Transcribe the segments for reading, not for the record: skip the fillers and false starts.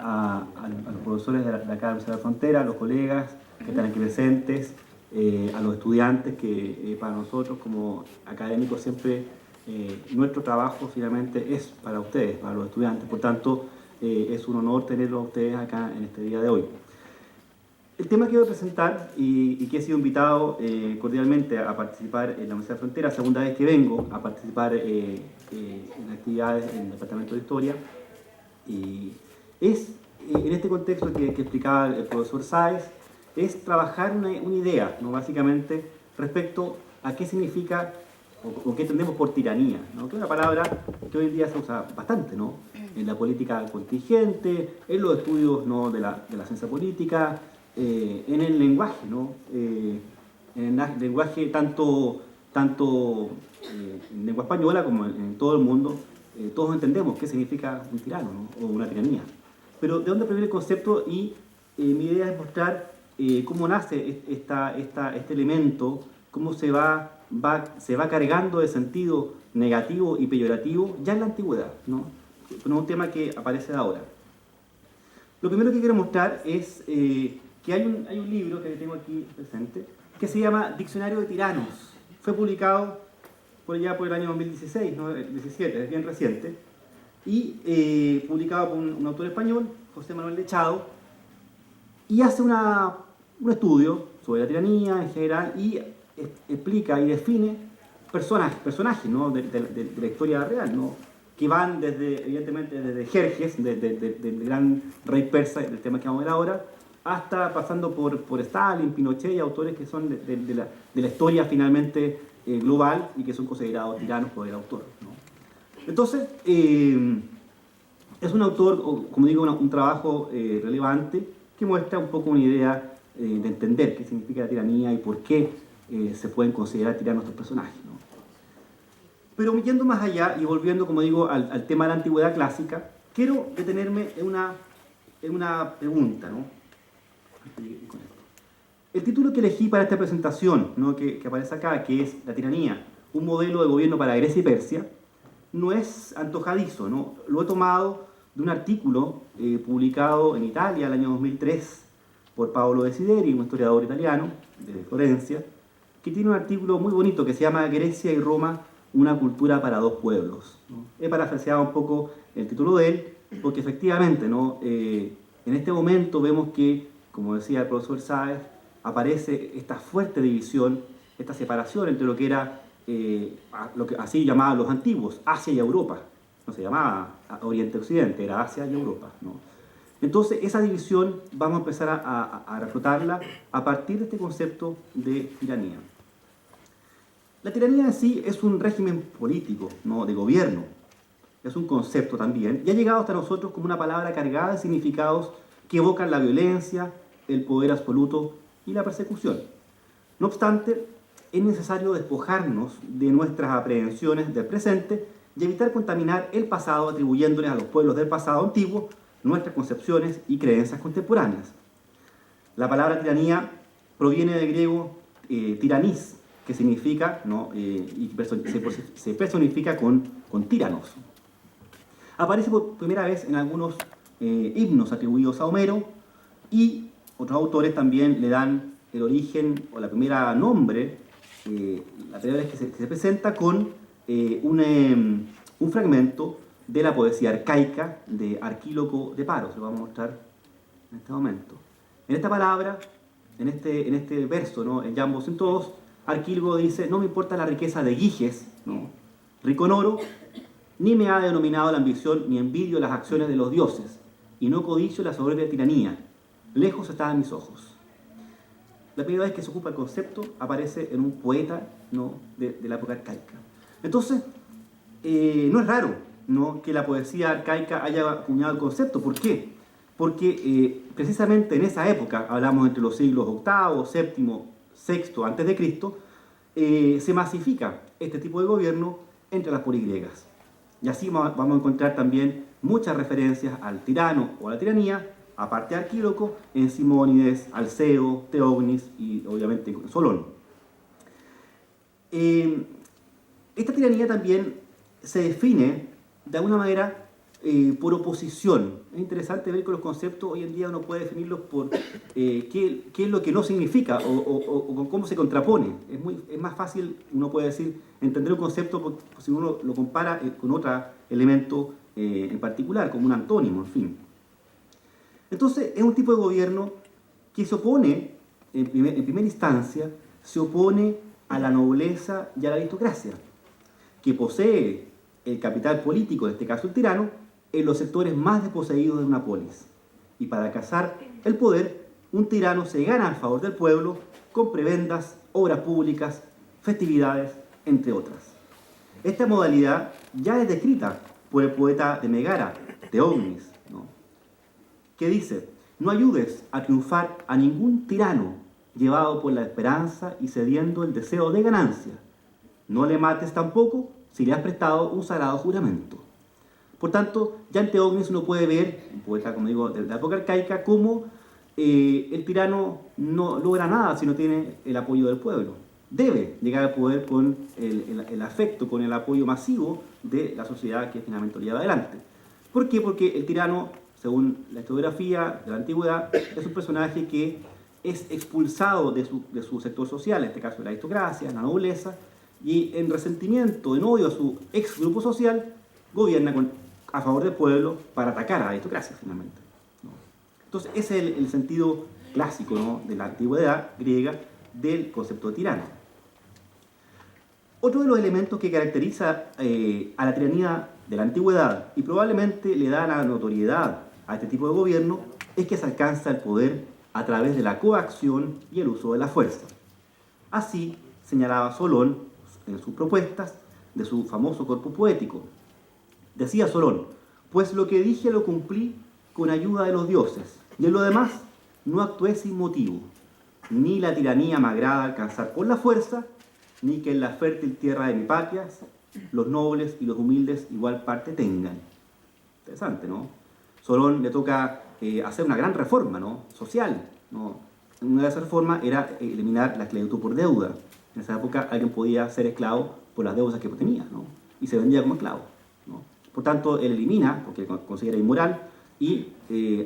a los profesores de acá de la Universidad de la Frontera, a los colegas que están aquí presentes, a los estudiantes que para nosotros como académicos siempre nuestro trabajo finalmente es para ustedes, para los estudiantes. Por tanto, es un honor tenerlos a ustedes acá en este día de hoy. El tema que voy a presentar y que he sido invitado cordialmente a participar en la Universidad de Frontera, segunda vez que vengo a participar en actividades en el Departamento de Historia, es en este contexto que explicaba el profesor Sáez, es trabajar una idea, ¿no? Básicamente respecto a qué significa o qué entendemos por tiranía, ¿no? Que es una palabra que hoy en día se usa bastante, ¿no? En la política contingente, en los estudios, ¿no? de la ciencia política, en el lenguaje, ¿no? En el lenguaje tanto en lengua española como en todo el mundo, todos entendemos qué significa un tirano, ¿no? O una tiranía. Pero ¿de dónde proviene el concepto? Y mi idea es mostrar cómo nace este elemento, cómo se va cargando de sentido negativo y peyorativo ya en la antigüedad, ¿no? No es un tema que aparece de ahora. Lo primero que quiero mostrar es que hay un libro que tengo aquí presente que se llama Diccionario de Tiranos. Fue publicado por el año 2016, ¿no? 17, es bien reciente, y publicado por un autor español, José Manuel Lechado, y hace un estudio sobre la tiranía en general y explica y define personajes, ¿no? de la historia real, ¿no? Que van evidentemente desde Jerjes, del gran rey persa, del tema que vamos a ver ahora, hasta pasando por Stalin, Pinochet y autores que son de la historia finalmente global y que son considerados tiranos por el autor, ¿no? Entonces, es un autor, como digo, un trabajo relevante que muestra un poco una idea de entender qué significa la tiranía y por qué se pueden considerar tiranos estos personajes, ¿no? Pero yendo más allá y volviendo, como digo, al tema de la antigüedad clásica, quiero detenerme en una pregunta, ¿no? El título que elegí para esta presentación, ¿no? que aparece acá, que es La tiranía, un modelo de gobierno para Grecia y Persia, no es antojadizo, ¿no? Lo he tomado de un artículo publicado en Italia el año 2003 por Paolo Desideri, un historiador italiano de Florencia, que tiene un artículo muy bonito que se llama Grecia y Roma, una cultura para dos pueblos, ¿no? He parafraseado un poco el título de él, porque efectivamente, ¿no? En este momento vemos que, como decía el profesor Sáez, aparece esta fuerte división, esta separación entre lo que era, lo que así llamaban los antiguos, Asia y Europa. No se llamaba Oriente-Occidente, era Asia y Europa, ¿no? Entonces, esa división vamos a empezar a reflotarla a partir de este concepto de tiranía. La tiranía en sí es un régimen político, ¿no? De gobierno. Es un concepto también, y ha llegado hasta nosotros como una palabra cargada de significados que evocan la violencia, el poder absoluto y la persecución. No obstante, es necesario despojarnos de nuestras aprehensiones del presente y evitar contaminar el pasado atribuyéndoles a los pueblos del pasado antiguo nuestras concepciones y creencias contemporáneas. La palabra tiranía proviene del griego tiranís, que significa, ¿no? Y se personifica con tíranos. Aparece por primera vez en algunos himnos atribuidos a Homero, y otros autores también le dan el origen o la primera nombre, la primera vez que se presenta con un fragmento de la poesía arcaica de Arquíloco de Paros. Lo vamos a mostrar en este momento. En esta palabra, en este verso, ¿no? En Jambos en todos, Arquíloco dice: no me importa la riqueza de Giges, ¿no? Rico en oro, ni me ha denominado la ambición, ni envidio las acciones de los dioses, y no codicio la soberbia tiranía. Lejos está de mis ojos. La primera vez que se ocupa el concepto aparece en un poeta, ¿no? de la época arcaica. Entonces, no es raro, ¿no? que la poesía arcaica haya acuñado el concepto. ¿Por qué? Porque precisamente en esa época, hablamos entre los siglos VIII, VII, VI antes de Cristo, se masifica este tipo de gobierno entre las poligriegas. Y así vamos a encontrar también muchas referencias al tirano o a la tiranía, aparte de Arquíloco, en Simónides, Alceo, Teognis y obviamente Solón. Esta tiranía también se define de alguna manera por oposición. Es interesante ver que los conceptos hoy en día uno puede definirlos por qué es lo que no significa o cómo se contrapone. Es más fácil, uno puede decir, entender un concepto si uno lo compara con otro elemento en particular, como un antónimo, en fin. Entonces, es un tipo de gobierno que se opone, en primera instancia, se opone a la nobleza y a la aristocracia, que posee el capital político, en este caso el tirano, en los sectores más desposeídos de una polis. Y para alcanzar el poder, un tirano se gana a favor del pueblo con prebendas, obras públicas, festividades, entre otras. Esta modalidad ya es descrita por el poeta de Megara, Teognis, ¿no? Que dice: no ayudes a triunfar a ningún tirano llevado por la esperanza y cediendo el deseo de ganancia. No le mates tampoco si le has prestado un sagrado juramento. Por tanto, ya en Teognis uno puede ver, un poeta, como digo, de la época arcaica, cómo el tirano no logra nada si no tiene el apoyo del pueblo. Debe llegar al poder con el afecto, con el apoyo masivo de la sociedad que finalmente lo lleva adelante. ¿Por qué? Porque el tirano, según la historiografía de la antigüedad, es un personaje que es expulsado de su sector social, en este caso de la aristocracia, la nobleza, y en resentimiento, en odio a su ex grupo social, gobierna a favor del pueblo para atacar a la aristocracia finalmente, ¿no? Entonces ese es el sentido clásico, ¿no?, de la antigüedad griega del concepto de tirano. Otro de los elementos que caracteriza a la tiranía de la antigüedad y probablemente le da la notoriedad a este tipo de gobierno es que se alcanza el poder a través de la coacción y el uso de la fuerza. Así señalaba Solón en sus propuestas de su famoso corpus poético. Decía Solón: pues lo que dije lo cumplí con ayuda de los dioses, y en lo demás no actué sin motivo. Ni la tiranía me agrada alcanzar por la fuerza, ni que en la fértil tierra de mi patria los nobles y los humildes igual parte tengan. Interesante, ¿no? Solón le toca hacer una gran reforma, ¿no?, social, ¿no? Una de esas reformas era eliminar la esclavitud por deuda. En esa época alguien podía ser esclavo por las deudas que tenía, ¿no?, y se vendía como esclavo, ¿no? Por tanto, él elimina, porque considera inmoral, y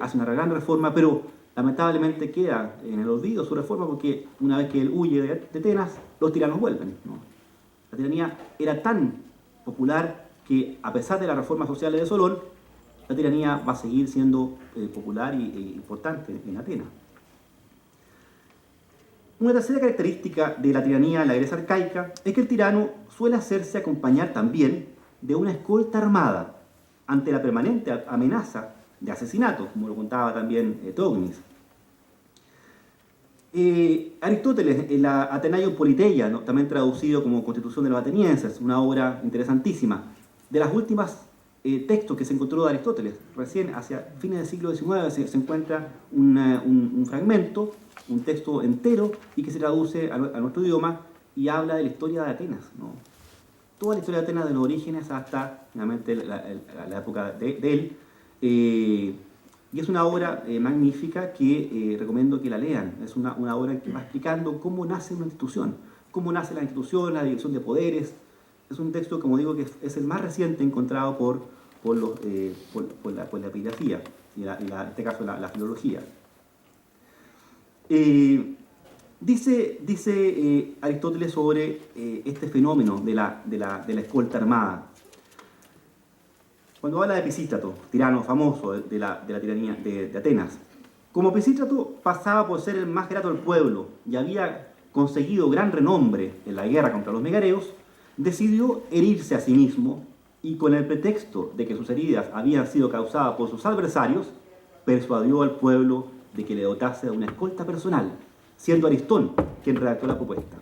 hace una gran reforma, pero lamentablemente queda en el olvido su reforma, porque una vez que él huye de Atenas, los tiranos vuelven, ¿no? La tiranía era tan popular que, a pesar de las reformas sociales de Solón, la tiranía va a seguir siendo popular e importante en Atenas. Una tercera característica de la tiranía en la Grecia arcaica es que el tirano suele hacerse acompañar también de una escolta armada ante la permanente amenaza de asesinato, como lo contaba también Teognis. Aristóteles, en la Atenaion Politeia, ¿no?, también traducido como Constitución de los Atenienses, una obra interesantísima, de las últimas textos que se encontró de Aristóteles. Recién, hacia fines del siglo XIX, se encuentra un fragmento, un texto entero, y que se traduce a nuestro idioma y habla de la historia de Atenas, ¿no? Toda la historia de Atenas, de los orígenes hasta finalmente la época de él. Y es una obra magnífica que recomiendo que la lean. Es una obra que va explicando cómo nace una institución, cómo nace la institución, la división de poderes. Es un texto, como digo, que es el más reciente encontrado por la epigrafía y en este caso la filología. Dice Aristóteles sobre este fenómeno de la escolta armada. Cuando habla de Pisístrato, tirano famoso de la tiranía de Atenas, como Pisístrato pasaba por ser el más grato del pueblo y había conseguido gran renombre en la guerra contra los megareos, decidió herirse a sí mismo y, con el pretexto de que sus heridas habían sido causadas por sus adversarios, persuadió al pueblo de que le dotase de una escolta personal, siendo Aristón quien redactó la propuesta.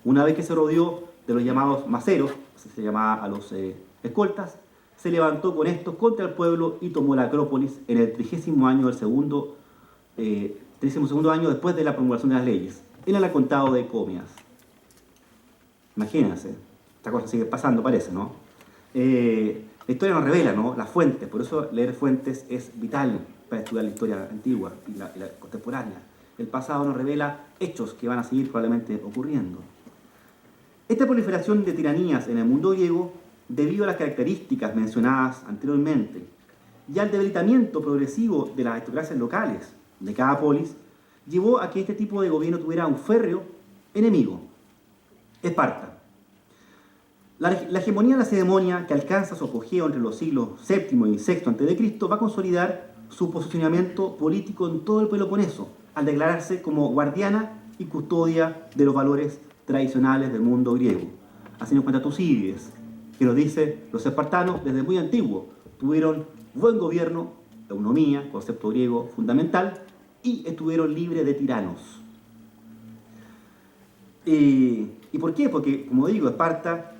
Una vez que se rodeó de los llamados maceros, se llamaba a los escoltas, se levantó con estos contra el pueblo y tomó la Acrópolis en el 30º año del segundo año después de la promulgación de las leyes, en el acontado de Comias. Imagínense, esta cosa sigue pasando, parece, ¿no? La historia nos revela, ¿no?, las fuentes, por eso leer fuentes es vital para estudiar la historia antigua y la contemporánea. El pasado nos revela hechos que van a seguir probablemente ocurriendo. Esta proliferación de tiranías en el mundo griego, debido a las características mencionadas anteriormente, y al debilitamiento progresivo de las aristocracias locales de cada polis, llevó a que este tipo de gobierno tuviera un férreo enemigo: Esparta. La hegemonía lacedemonia, que alcanza su apogeo entre los siglos VII y VI a.C., va a consolidar su posicionamiento político en todo el Peloponeso, al declararse como guardiana y custodia de los valores tradicionales del mundo griego. Así nos cuenta Tucídides, que nos dice: los espartanos desde muy antiguo tuvieron buen gobierno, eunomía, concepto griego fundamental, y estuvieron libres de tiranos. ¿Y por qué? Porque, como digo, Esparta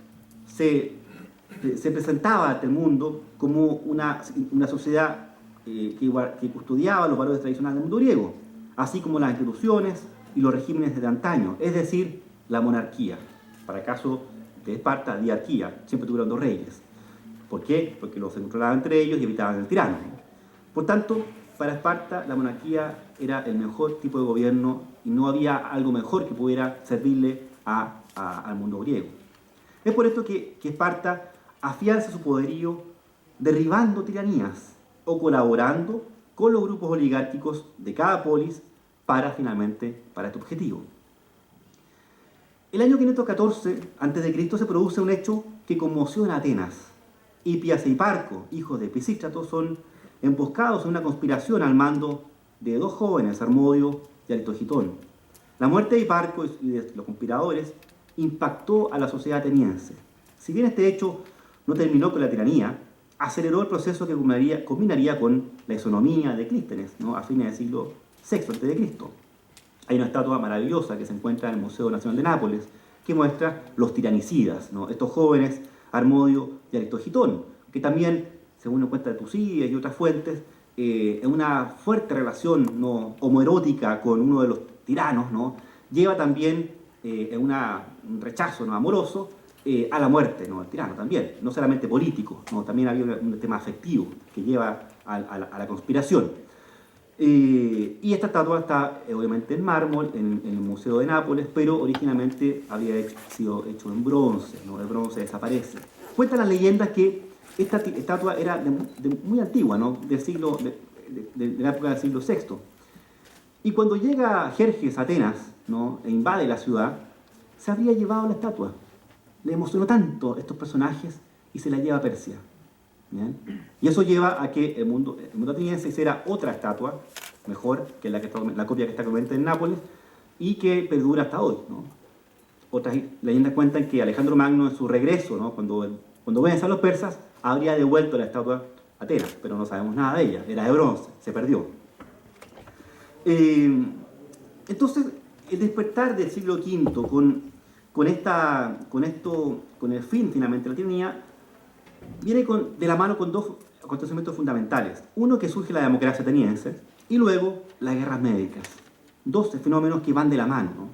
se presentaba ante el mundo como una sociedad que custodiaba los valores tradicionales del mundo griego, así como las instituciones y los regímenes de antaño, es decir, la monarquía. Para el caso de Esparta, diarquía, siempre tuvieron dos reyes. ¿Por qué? Porque los controlaban entre ellos y evitaban el tirano. Por tanto, para Esparta la monarquía era el mejor tipo de gobierno y no había algo mejor que pudiera servirle al mundo griego. Es por esto que Esparta afianza su poderío derribando tiranías o colaborando con los grupos oligárquicos de cada polis para este objetivo. El año 514 a.C. se produce un hecho que conmociona a Atenas. Hipias e Hiparco, hijos de Pisístrato, son emboscados en una conspiración al mando de dos jóvenes, Harmodio y Aristógitón. La muerte de Hiparco y de los conspiradores impactó a la sociedad ateniense. Si bien este hecho no terminó con la tiranía, aceleró el proceso que culminaría con la isonomía de Clístenes, ¿no?, a fines del siglo VI a.C. Hay una estatua maravillosa que se encuentra en el Museo Nacional de Nápoles que muestra los tiranicidas, ¿no?, estos jóvenes, Harmodio y Aristógitón, que también, según nos cuenta Tucídides y otras fuentes, en una fuerte relación, ¿no?, homoerótica con uno de los tiranos, ¿no?, lleva también un rechazo, ¿no?, amoroso a la muerte, ¿no?, del tirano también, no solamente político, ¿no?, también había un tema afectivo que lleva a la conspiración. Y esta estatua está obviamente en mármol en el Museo de Nápoles, pero originalmente había sido hecho en bronce, ¿no? El bronce desaparece. Cuentan las leyendas que esta estatua era muy antigua, ¿no?, de la época del siglo VI. Y cuando llega Jerjes a Atenas, ¿no?, e invade la ciudad, se habría llevado la estatua. Le emocionó tanto estos personajes y se la lleva a Persia. ¿Bien? Y eso lleva a que el mundo ateniense hiciera otra estatua, mejor que la copia que está actualmente en Nápoles, y que perdura hasta hoy, ¿no? Otras leyendas cuentan que Alejandro Magno, en su regreso, ¿no?, cuando vence a los persas, habría devuelto la estatua a Atenas, pero no sabemos nada de ella, era de bronce, se perdió. Entonces, el despertar del siglo V con el fin finalmente de la tiranía, viene de la mano con dos acontecimientos fundamentales. Uno, que surge la democracia ateniense, y luego las guerras médicas. Dos fenómenos que van de la mano, ¿no?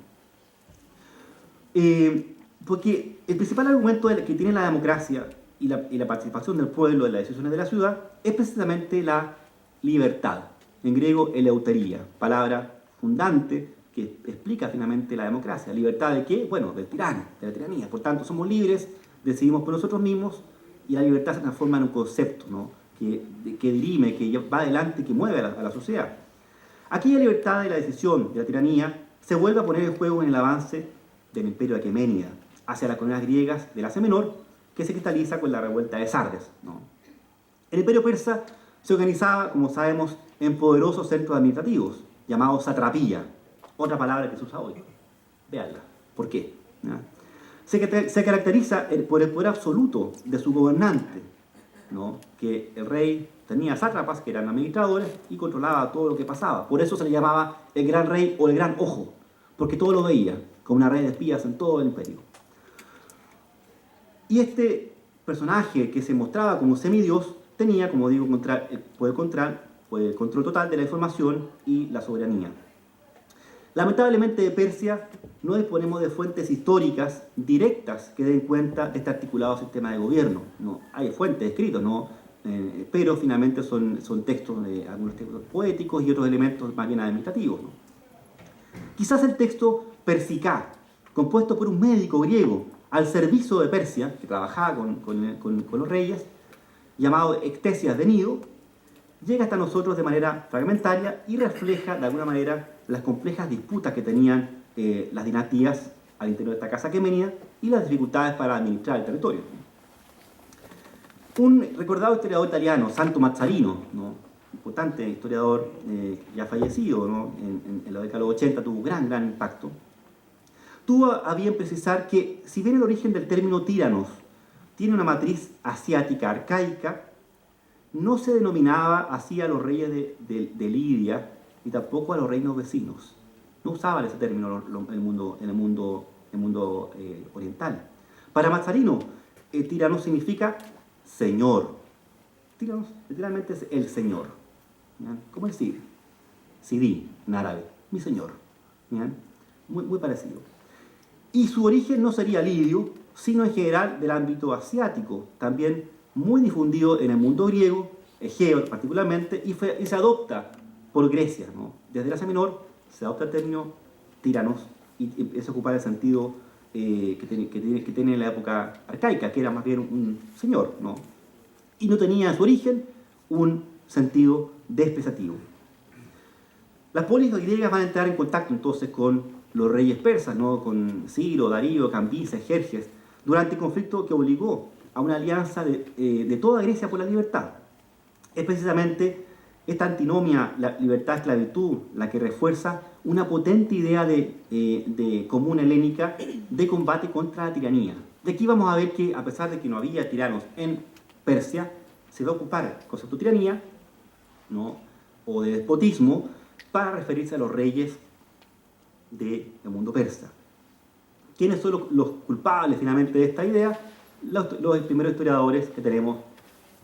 Porque el principal argumento que tiene la democracia y la participación del pueblo en las decisiones de la ciudad es precisamente la libertad. En griego, eleutería, palabra fundante que explica finalmente la democracia. ¿Libertad de qué? Bueno, del tirano, de la tiranía. Por tanto, somos libres, decidimos por nosotros mismos, y la libertad se transforma en un concepto, ¿no?, que dirime, que va adelante, que mueve a la sociedad. Aquella libertad de la decisión de la tiranía se vuelve a poner en juego en el avance del imperio aqueménida hacia las colonias griegas del Asia Menor, que se cristaliza con la revuelta de Sardes, ¿no? El imperio persa se organizaba, como sabemos, en poderosos centros administrativos, llamados satrapía, otra palabra que se usa hoy. Veanla. ¿Por qué? ¿Ya? Se caracteriza por el poder absoluto de su gobernante, ¿no?, que el rey tenía sátrapas, que eran administradores, y controlaba todo lo que pasaba. Por eso se le llamaba el gran rey o el gran ojo, porque todo lo veía, como una red de espías en todo el imperio. Y este personaje que se mostraba como semidios tenía, como digo, el control total de la información y la soberanía. Lamentablemente de Persia no disponemos de fuentes históricas directas que den cuenta de este articulado sistema de gobierno. No, hay fuentes escritas, ¿no?, pero finalmente son textos, algunos textos poéticos y otros elementos más bien administrativos, ¿no? Quizás el texto Persicá, compuesto por un médico griego al servicio de Persia, que trabajaba con los reyes, llamado Ectesias de Nido, llega hasta nosotros de manera fragmentaria y refleja de alguna manera las complejas disputas que tenían las dinastías al interior de esta casa aquemenida y las dificultades para administrar el territorio. Un recordado historiador italiano, Santo Mazzarino, ¿no?, importante historiador ya fallecido, ¿no?, en la década de los 80, tuvo gran impacto, tuvo a bien precisar que si bien el origen del término tíranos tiene una matriz asiática arcaica, no se denominaba así a los reyes de Lidia y tampoco a los reinos vecinos. No usaban ese término en el mundo oriental. Para Mazzarino, tíranos significa señor. Tíranos literalmente es el señor. ¿Bien? ¿Cómo decir? Sidi, en árabe, mi señor. ¿Bien? Muy parecido. Y su origen no sería lidio, sino en general del ámbito asiático, también muy difundido en el mundo griego, Egeo particularmente, y se adopta por Grecia, ¿no? Desde Asia Menor se adopta el término tiranos y empieza a ocupar el sentido que tiene en la época arcaica, que era más bien un señor, ¿no? Y no tenía en su origen un sentido despreciativo. Las polis griegas van a entrar en contacto entonces con los reyes persas, ¿no?, con Ciro, Darío, Cambises, Jerjes, durante el conflicto que obligó a una alianza de toda Grecia por la libertad. Es precisamente esta antinomia, la libertad-esclavitud, la que refuerza una potente idea de común helénica de combate contra la tiranía. De aquí vamos a ver que, a pesar de que no había tiranos en Persia, se va a ocupar el concepto de tiranía, ¿no?, o de despotismo para referirse a los reyes del mundo persa. ¿Quiénes son los culpables finalmente de esta idea? Los primeros historiadores que tenemos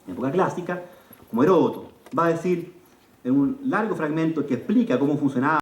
en época clásica, como Heródoto. Va a decir en un largo fragmento que explica cómo funcionaba